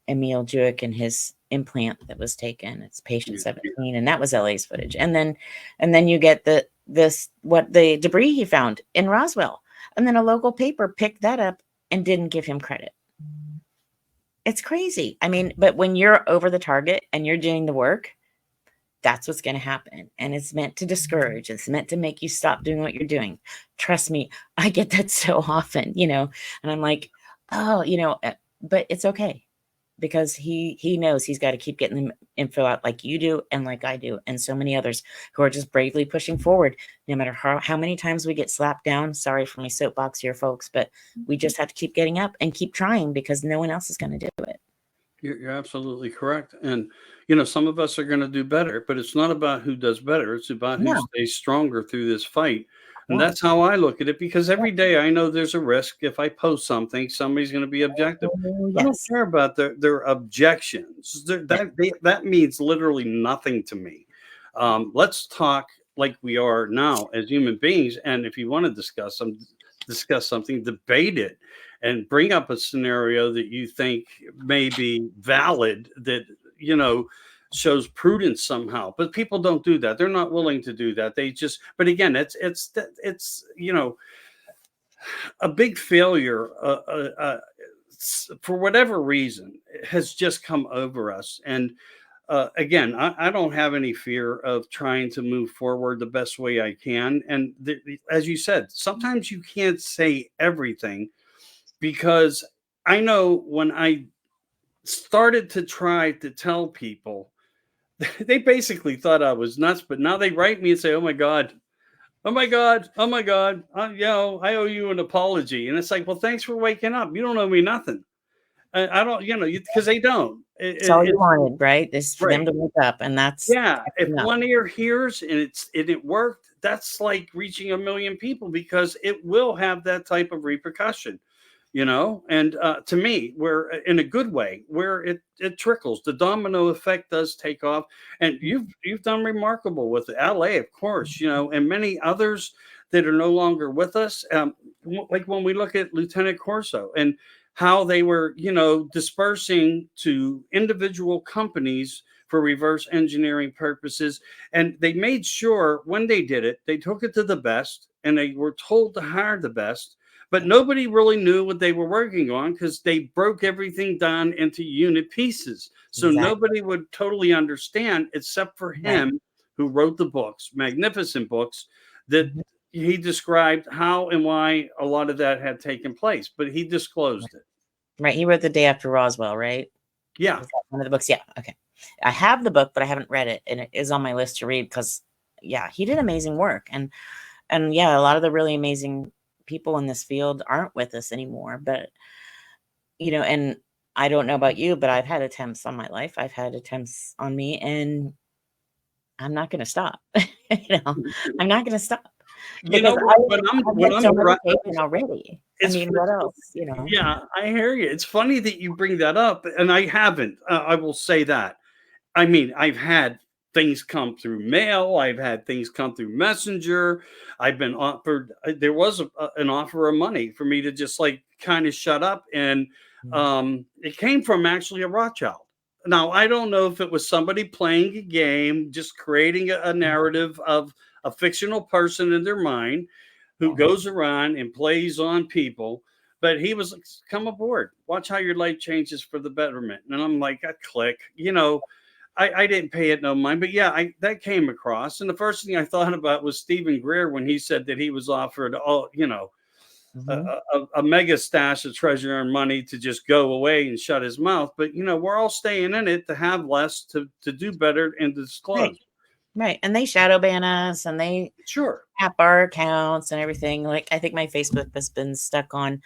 Emil Jewick and his implant that was taken. It's patient 17, and that was LA's footage. And then you get the debris he found in Roswell, and then a local paper picked that up and didn't give him credit. It's crazy. I mean, but when you're over the target and you're doing the work, that's what's going to happen. And it's meant to discourage. It's meant to make you stop doing what you're doing. Trust me, I get that so often, and I'm like, oh, but it's okay, because he knows he's got to keep getting the info out like you do and like I do, and so many others who are just bravely pushing forward, no matter how many times we get slapped down. Sorry for my soapbox here, folks, but we just have to keep getting up and keep trying, because no one else is going to do it. You're absolutely correct. And, some of us are going to do better, but it's not about who does better. It's about who stays stronger through this fight. And that's how I look at it, because every day I know there's a risk. If I post something, somebody's going to be objective. I don't care about their objections. That means literally nothing to me. Let's talk like we are now as human beings. And if you want to discuss something, debate it and bring up a scenario that you think may be valid, that, shows prudence somehow. But people don't do that. They're not willing to do that. They just, but again, it's a big failure, for whatever reason, has just come over us. And again, I don't have any fear of trying to move forward the best way I can. And as you said, sometimes you can't say everything, because I know when I started to try to tell people, they basically thought I was nuts, but now they write me and say, oh my God, I owe you an apology. And it's like, well, thanks for waking up. You don't owe me nothing. I don't, because they don't. It's all you wanted, right? Is for them to wake up, and that's if one ear hears and it worked, that's like reaching 1 million people, because it will have that type of repercussion, And to me, where in a good way, where it trickles, the domino effect does take off, and you've done remarkable with LA, of course, and many others that are no longer with us. Like when we look at Lieutenant Corso and how they were, dispersing to individual companies for reverse engineering purposes. And they made sure when they did it, they took it to the best, and they were told to hire the best, but nobody really knew what they were working on, because they broke everything down into unit pieces. So nobody would totally understand, except for him, who wrote the books, magnificent books, that he described how and why a lot of that had taken place, but he disclosed it. Right. He wrote The Day After Roswell, right? Yeah. One of the books. Yeah. Okay. I have the book, but I haven't read it, and it is on my list to read, because he did amazing work. And a lot of the really amazing people in this field aren't with us anymore. But, and I don't know about you, but I've had attempts on my life. I've had attempts on me, and I'm not going to stop. I'm not going to stop. Because I'm already. What else? Yeah, I hear you. It's funny that you bring that up, and I haven't. I will say that. I mean, I've had things come through mail. I've had things come through Messenger. I've been offered. There was an offer of money for me to just kind of shut up, and it came from actually a Rothschild. Now, I don't know if it was somebody playing a game, just creating a narrative of a fictional person in their mind who goes around and plays on people. But he was like, come aboard, watch how your life changes for the betterment. And I'm like, I click, I didn't pay it no mind, but that came across. And the first thing I thought about was Stephen Greer, when he said that he was offered a mega stash of treasure and money to just go away and shut his mouth. But, we're all staying in it to have less, to do better, and to disclose. Right. And they shadow ban us, and they tap our accounts and everything. Like, I think my Facebook has been stuck on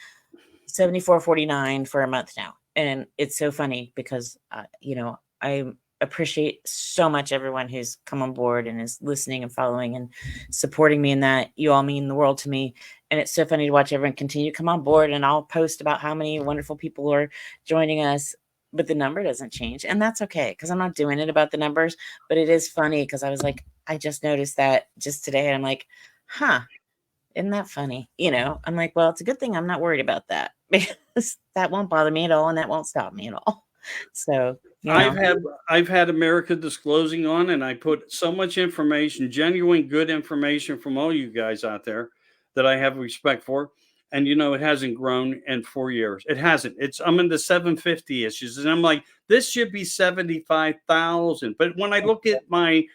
74.49 for a month now. And it's so funny because, I appreciate so much everyone who's come on board and is listening and following and supporting me in that. You all mean the world to me. And it's so funny to watch everyone continue to come on board. And I'll post about how many wonderful people are joining us. but the number doesn't change. And that's okay, because I'm not doing it about the numbers. But it is funny because I was like, I just noticed that just today. And I'm like, huh, isn't that funny? I'm like, well, it's a good thing I'm not worried about that because that won't bother me at all and that won't stop me at all. So, I've had America Disclosing on, and I put so much information, genuine good information from all you guys out there that I have respect for. And it hasn't grown in 4 years. It hasn't. I'm in the 750 issues, and I'm like, this should be 75,000. But when I look at my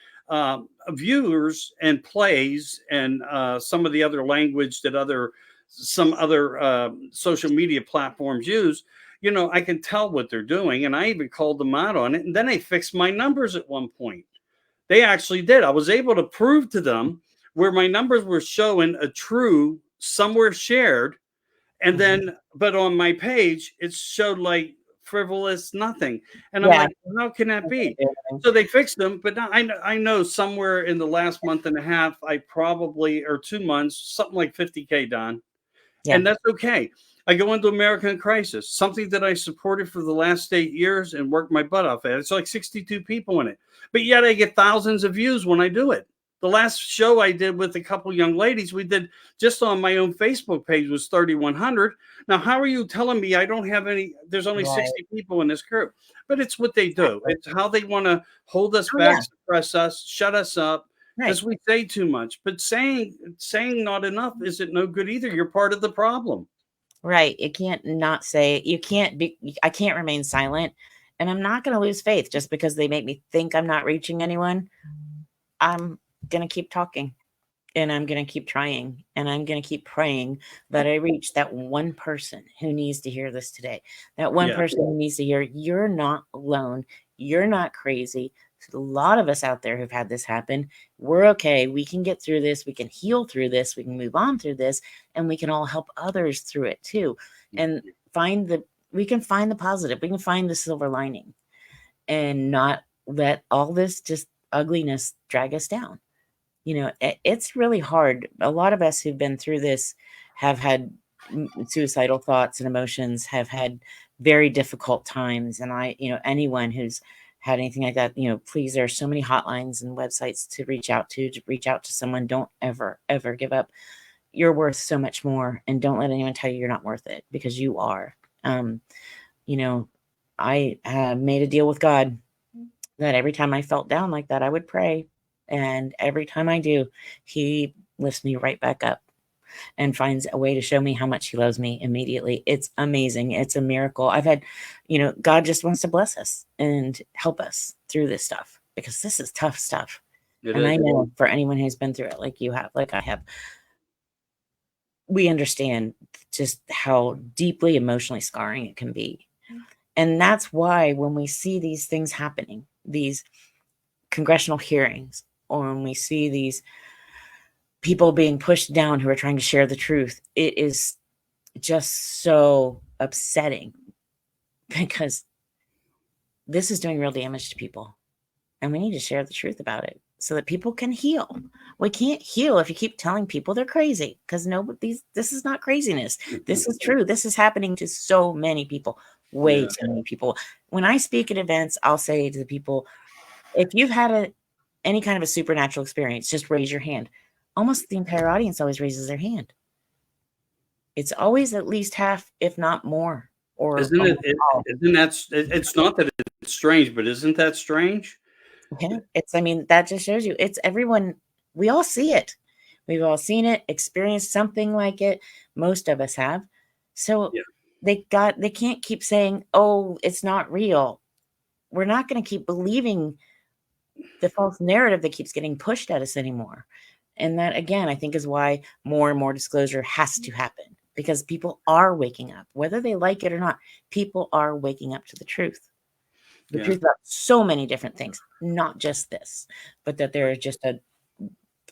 viewers and plays and some of the other language that some other social media platforms use, I can tell what they're doing. And I even called them out on it. And then they fixed my numbers at one point. They actually did. I was able to prove to them where my numbers were showing a true somewhere shared. And then, but on my page, it showed like frivolous nothing. And I'm yeah. like, how can that be? So they fixed them. But now I know somewhere in the last month and a half, I probably, or 2 months, something like 50K done. Yeah. And that's okay. I go into American Crisis, something that I supported for the last 8 years and worked my butt off at. It's like 62 people in it, but yet I get thousands of views when I do it. The last show I did with a couple young ladies, we did just on my own Facebook page, was 3,100. Now, how are you telling me I don't have any? There's only 60 people in this group, but it's what they do. It's how they want to hold us back, suppress us, shut us up. Because we say too much, but saying not enough isn't no good either. You're part of the problem. Right. You can't not say, I can't remain silent, and I'm not going to lose faith just because they make me think I'm not reaching anyone. I'm going to keep talking, and I'm going to keep trying, and I'm going to keep praying that I reach that one person who needs to hear this today. That one person who needs to hear, you're not alone. You're not crazy. There's a lot of us out there who've had this happen. We're okay. We can get through this. We can heal through this. We can move on through this, and we can all help others through it too. And we can find the positive. We can find the silver lining and not let all this just ugliness drag us down. It's really hard. A lot of us who've been through this have had suicidal thoughts and emotions, have had very difficult times. And anyone who's had anything like that, please, there are so many hotlines and websites to reach out to someone. Don't ever, ever give up. You're worth so much more, and don't let anyone tell you you're not worth it, because you are. I made a deal with God that every time I felt down like that, I would pray. And every time I do, he lifts me right back up and finds a way to show me how much he loves me immediately. It's amazing. It's a miracle. I've had, God just wants to bless us and help us through this stuff, because this is tough stuff. I know for anyone who's been through it, like you have, like I have, we understand just how deeply emotionally scarring it can be. And that's why when we see these things happening, these congressional hearings, or when we see these people being pushed down who are trying to share the truth, it is just so upsetting, because this is doing real damage to people, and we need to share the truth about it so that people can heal. We can't heal if you keep telling people they're crazy, because this is not craziness. This is true. This is happening to so many people, way too many people. When I speak at events, I'll say to the people, if you've had any kind of a supernatural experience, just raise your hand. Almost the entire audience always raises their hand. It's always at least half, if not more. Or it's not that it's strange, but isn't that strange? Yeah, that just shows you it's everyone. We all see it. We've all seen it, experienced something like it. Most of us have. So they can't keep saying, oh, it's not real. We're not going to keep believing the false narrative that keeps getting pushed at us anymore. And that, again, I think is why more and more disclosure has to happen, because people are waking up, whether they like it or not. People are waking up to the truth. The truth about so many different things, not just this, but that there is just a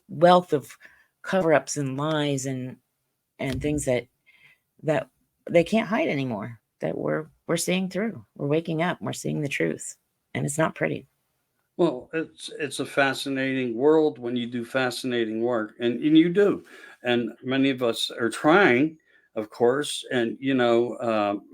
wealth of cover-ups and lies and things that they can't hide anymore, that we're seeing through. We're waking up, we're seeing the truth, and it's not pretty. Well, it's a fascinating world when you do fascinating work, and you do. And many of us are trying, of course. And,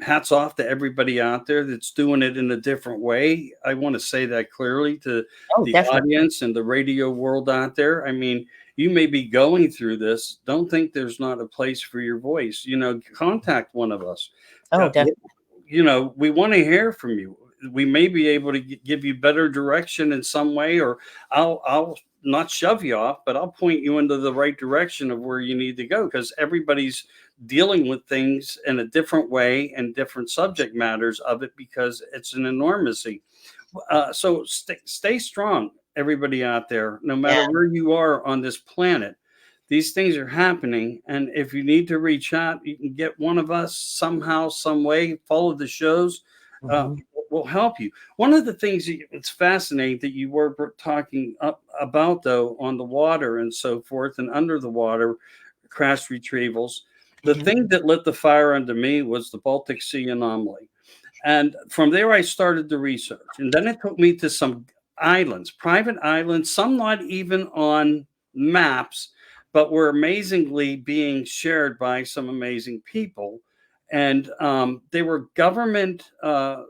hats off to everybody out there that's doing it in a different way. I want to say that clearly to Oh, the definitely. audience and the radio world out there. I mean, you may be going through this. Don't think there's not a place for your voice. Contact one of us. Oh, Uh, definitely. we want to hear from you. We may be able to give you better direction in some way, or I'll not shove you off, but I'll point you into the right direction of where you need to go, because everybody's dealing with things in a different way and different subject matters of it, because it's an enormity. So stay strong, everybody out there, no Yeah. matter where you are on this planet. These things are happening, and if you need to reach out, you can get one of us somehow, some way. Follow the shows. Uh, Mhm. will help you. One of the things that's fascinating that you were talking about, though, on the water and so forth, and under the water crash retrievals, the Mhm. thing that lit the fire under me was the Baltic Sea anomaly. And from there, I started the research. And then it took me to some islands, private islands, some not even on maps, but were amazingly being shared by some amazing people. And they were government uh,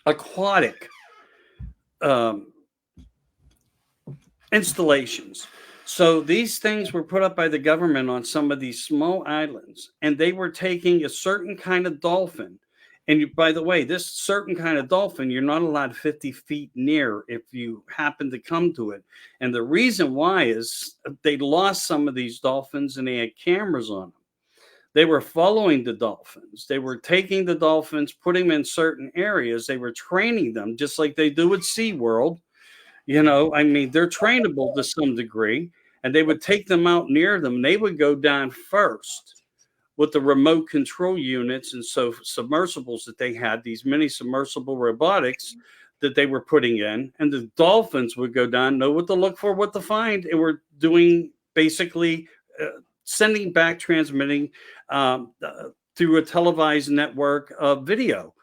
aquatic um, installations. So these things were put up by the government on some of these small islands, and they were taking a certain kind of dolphin. And by the way, this certain kind of dolphin, you're not allowed 50 feet near if you happen to come to it. And the reason why is they lost some of these dolphins and they had cameras on them. They were following the dolphins. They were taking the dolphins, putting them in certain areas. They were training them just like they do at SeaWorld. I mean, they're trainable to some degree, and they would take them out near them. They would go down first with the remote control units and so submersibles that they had, these mini submersible robotics that they were putting in, and the dolphins would go down, know what to look for, what to find, and we're doing basically sending back, transmitting through a televised network of video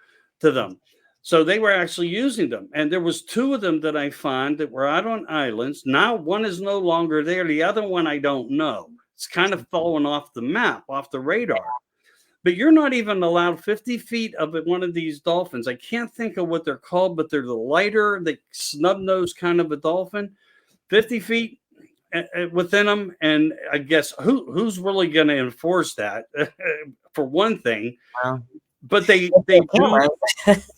to them. So they were actually using them, and there was two of them that I found that were out on islands. Now one is no longer there. The other one I don't know. It's kind of fallen off the map, off the radar. But you're not even allowed 50 feet of one of these dolphins. I can't think of what they're called, but they're the lighter, the snub nose kind of a dolphin. 50 feet within them, and I guess who's really going to enforce that for one thing. Wow. But they If they're do. cameras,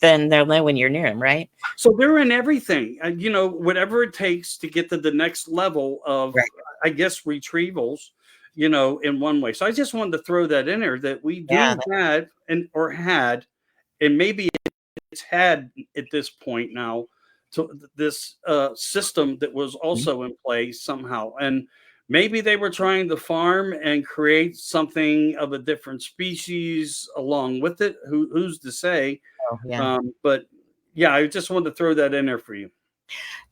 then they'll know when you're near them, right? So they're in everything, whatever it takes to get to the next level of, Right. I guess, retrievals, in one way. So I just wanted to throw that in there, that we Yeah. do had, and maybe it's had at this point now, to this system that was also in place somehow. And maybe they were trying to farm and create something of a different species along with it. Who's to say? Oh, yeah. But yeah, I just wanted to throw that in there for you.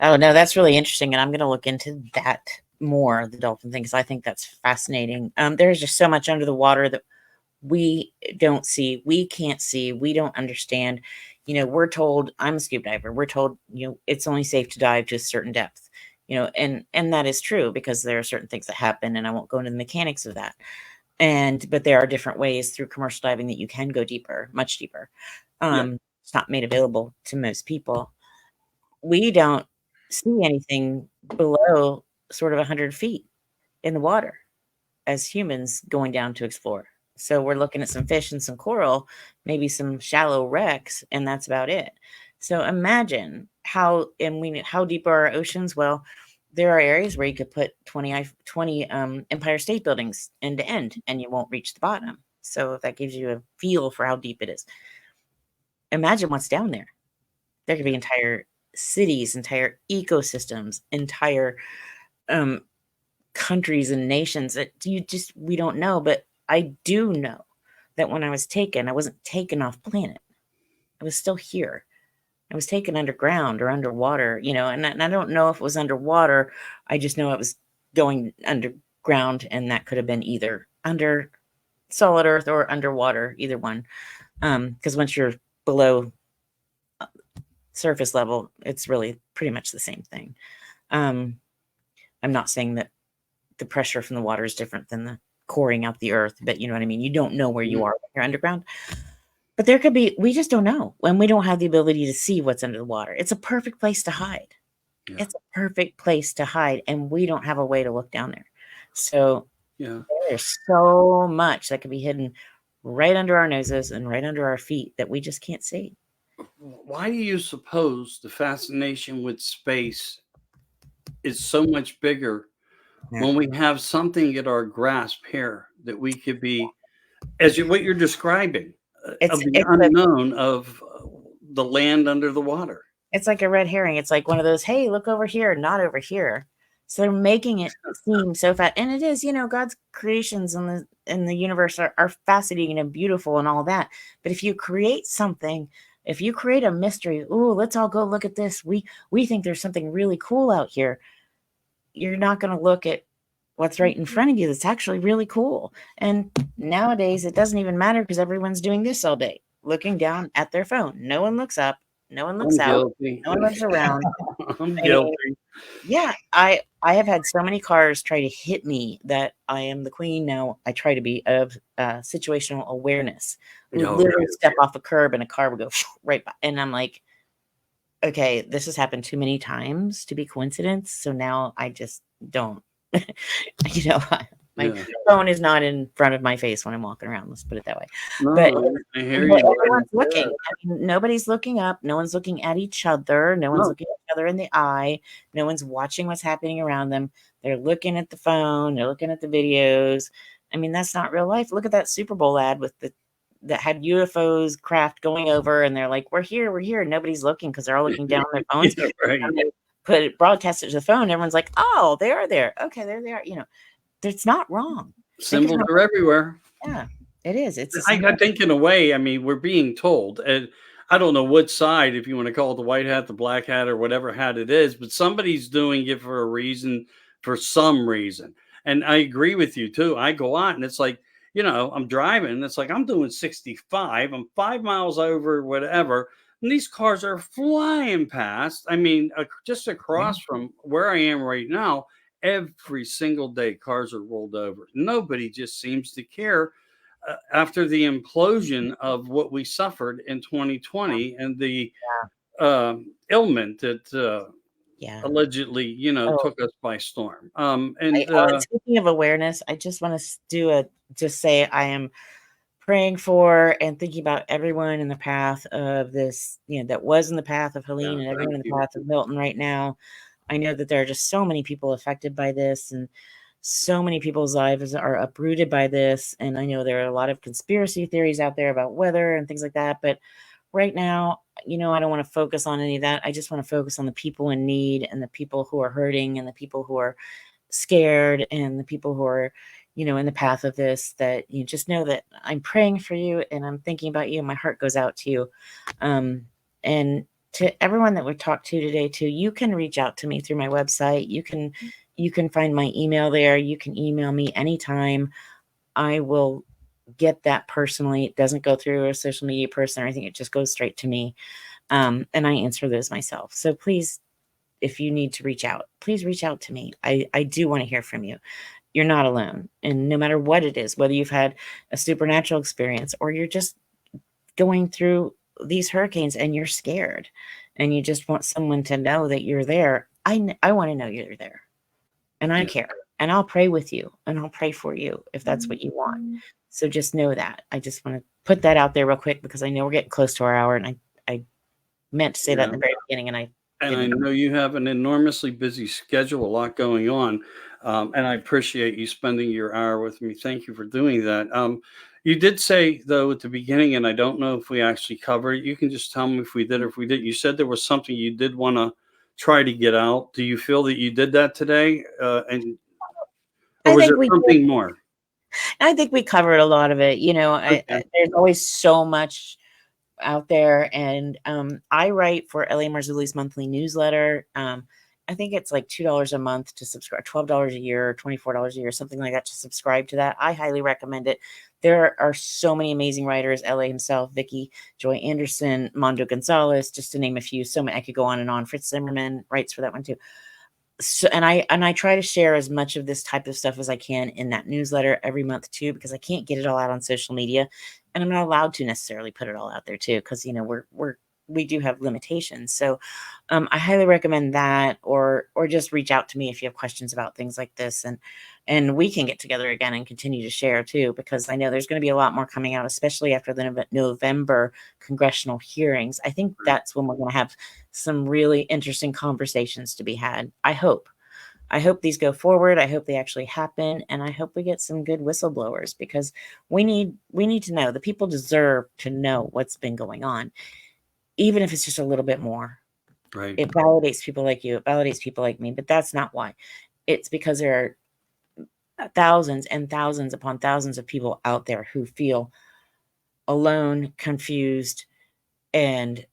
Oh, no, that's really interesting, and I'm gonna look into that more, the dolphin thing, because I think that's fascinating. There's just so much under the water that we don't see, we can't see, we don't understand. We're told, I'm a scuba diver, we're told, it's only safe to dive to a certain depth, and that is true, because there are certain things that happen, and I won't go into the mechanics of that. But there are different ways through commercial diving that you can go deeper, much deeper. Yeah. It's not made available to most people. We don't see anything below sort of 100 feet in the water as humans going down to explore. So we're looking at some fish and some coral, maybe some shallow wrecks, and that's about it. So imagine how deep are our oceans? Well, there are areas where you could put 20 Empire State Buildings end to end, and you won't reach the bottom. So if that gives you a feel for how deep it is, imagine what's down there. There could be entire cities, entire ecosystems, entire countries and nations that we don't know. But I do know that when I was taken, I wasn't taken off planet. I was still here. I was taken underground or underwater, and I don't know if it was underwater. I just know I was going underground, and that could have been either under solid earth or underwater, either one. Because once you're below surface level, it's really pretty much the same thing. I'm not saying that the pressure from the water is different than the coring out the earth, but you know what I mean? You don't know where you are when you're underground. But there could be, we just don't know when we don't have the ability to see what's under the water. It's a perfect place to hide. Yeah. It's a perfect place to hide, and we don't have a way to look down there. So there's so much that could be hidden right under our noses and right under our feet that we just can't see. Why do you suppose the fascination with space is so much bigger when we have something at our grasp here that we could be, what you're describing, of the unknown of the land under the water? It's like a red herring. It's like one of those, hey, look over here, not over here. So they're making it seem so fat. And it is, God's creations in the universe are fascinating and beautiful and all that. But if you create something, if you create a mystery, ooh, let's all go look at this. We think there's something really cool out here. You're not going to look at what's right in front of you that's actually really cool. And nowadays, it doesn't even matter because everyone's doing this all day, looking down at their phone. No one looks up. No one looks out. No one looks around. I'm guilty. Yeah, I have had so many cars try to hit me that I am the queen now. I try to be of situational awareness. We literally step off a curb and a car would go right by. And I'm like, okay, this has happened too many times to be coincidence. So now I just don't, my phone is not in front of my face when I'm walking around. Let's put it that way. No, but I hear you. Everyone's looking. I mean, nobody's looking up. No one's looking at each other. No one's looking at each other in the eye. No one's watching what's happening around them. They're looking at the phone. They're looking at the videos. I mean, that's not real life. Look at that Super Bowl ad that had UFOs craft going over, and they're like, we're here. And nobody's looking because they're all looking down on their phones. Right. And broadcast it to the phone. Everyone's like, oh, they are there. Okay, they're there. It's not wrong. Symbols are everywhere. Yeah, it is. I think in a way, I mean, we're being told, and I don't know what side, if you want to call it the white hat, the black hat, or whatever hat it is, but somebody's doing it for a reason, for some reason. And I agree with you too. I go out and it's like, I'm driving and it's like, I'm doing 65, I'm 5 miles over, whatever. And these cars are flying past. I mean, just across from where I am right now, every single day cars are rolled over. Nobody just seems to care after the implosion of what we suffered in 2020 and the ailment that allegedly took us by storm. Speaking of awareness, I just want to say I am praying for and thinking about everyone in the path of this, that was in the path of Helene, and everyone in the path of Milton right now. I know that there are just so many people affected by this, and so many people's lives are uprooted by this. And I know there are a lot of conspiracy theories out there about weather and things like that. But right now, I don't want to focus on any of that. I just want to focus on the people in need and the people who are hurting and the people who are scared and the people who are, in the path of this, that you just know that I'm praying for you and I'm thinking about you. And my heart goes out to you. And to everyone that we talked to today too, you can reach out to me through my website. You can find my email there. You can email me anytime. I will get that personally. It doesn't go through a social media person or anything. It just goes straight to me. And I answer those myself. So please, if you need to reach out, please reach out to me. I do want to hear from you. You're not alone. And no matter what it is, whether you've had a supernatural experience or you're just going through these hurricanes and you're scared and you just want someone to know that you're there, I want to know you're there. And I care. And I'll pray with you and I'll pray for you if that's what you want. So just know that. I just want to put that out there real quick because I know we're getting close to our hour, and I meant to say that in the very beginning, and I know you have an enormously busy schedule, a lot going on, and I appreciate you spending your hour with me. Thank you for doing that. You did say, though, at the beginning, and I don't know if we actually covered it. You can just tell me if we did or if we did. You said there was something you did want to try to get out. Do you feel that you did that today? Or was there something more? I think we covered a lot of it. There's always so much out there, and I write for L.A. Marzulli's monthly newsletter. I think it's like $2 a month to subscribe, $12 a year, $24 a year, something like that to subscribe to that. I highly recommend it. There are so many amazing writers, L.A. himself, Vicky Joy Anderson, Mondo Gonzalez, just to name a few. So many, I could go on and on. Fritz Zimmerman writes for that one too. So, and I try to share as much of this type of stuff as I can in that newsletter every month too, because I can't get it all out on social media, and I'm not allowed to necessarily put it all out there too, because we do have limitations. So I highly recommend that, or just reach out to me if you have questions about things like this, and we can get together again and continue to share too, because I know there's going to be a lot more coming out, especially after the November congressional hearings. I think that's when we're going to have some really interesting conversations to be had. I hope these go forward. I hope they actually happen, and I hope we get some good whistleblowers, because we need to know. The people deserve to know what's been going on, even if it's just a little bit more. Right. It validates people like you. It validates people like me. But that's not why. It's because there are thousands and thousands upon thousands of people out there who feel alone, confused, and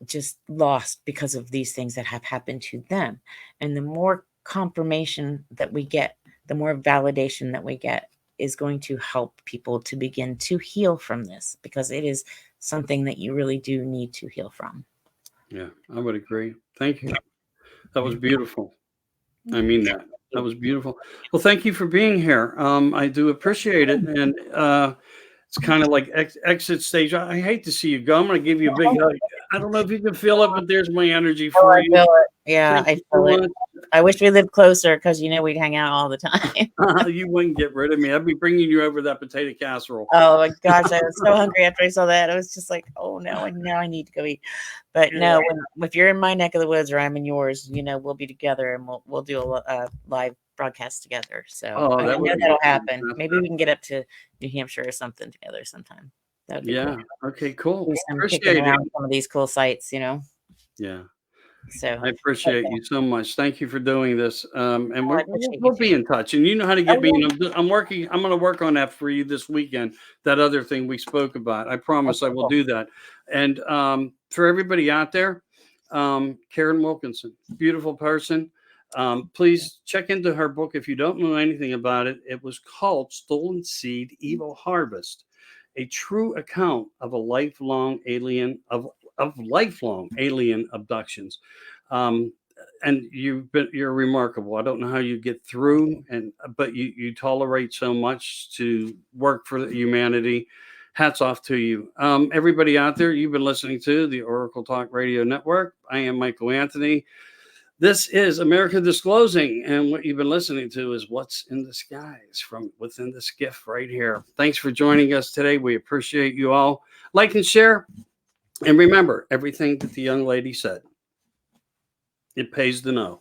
just lost because of these things that have happened to them. And the more confirmation that we get, the more validation that we get, is going to help people to begin to heal from this, because it is something that you really do need to heal from. Yeah, I would agree. Thank you. That was beautiful. I mean that. That was beautiful. Well, thank you for being here. I do appreciate it. And it's kind of like exit stage. I hate to see you go. I'm going to give you a big hug. I don't know if you can feel it, but there's my energy for you. I feel it. Yeah, Thank I you so feel it. much. I wish we lived closer, because we'd hang out all the time. You wouldn't get rid of me. I'd be bringing you over that potato casserole. Oh my gosh, I was so hungry after I saw that. I was just like, oh no, and now I need to go eat. But no, if you're in my neck of the woods or I'm in yours, we'll be together, and we'll do a live broadcast together. So I know that'll happen. Maybe we can get up to New Hampshire or something together sometime. That would be cool. Okay, cool. Appreciate it. Some of these cool sites, Yeah. So I appreciate you so much. Thank you for doing this. And we'll be too. in touch. And you know how to get me. I'm going to work on that for you this weekend. That other thing we spoke about. I promise I will do that. And for everybody out there, Karin Wilkinson, beautiful person. Please check into her book if you don't know anything about it. It was called Stolen Seed, Evil Harvest, a true account of a lifelong alien abductions. And you're remarkable. I don't know how you get through, but you tolerate so much to work for humanity. Hats off to you. Everybody out there, you've been listening to the Oracle Talk Radio Network. I am Michael Anthony. This is America Disclosing, and what you've been listening to is What's in the Skies from Within the Skiff right here. Thanks for joining us today. We appreciate you all. Like and share. And remember everything that the young lady said. It pays to know.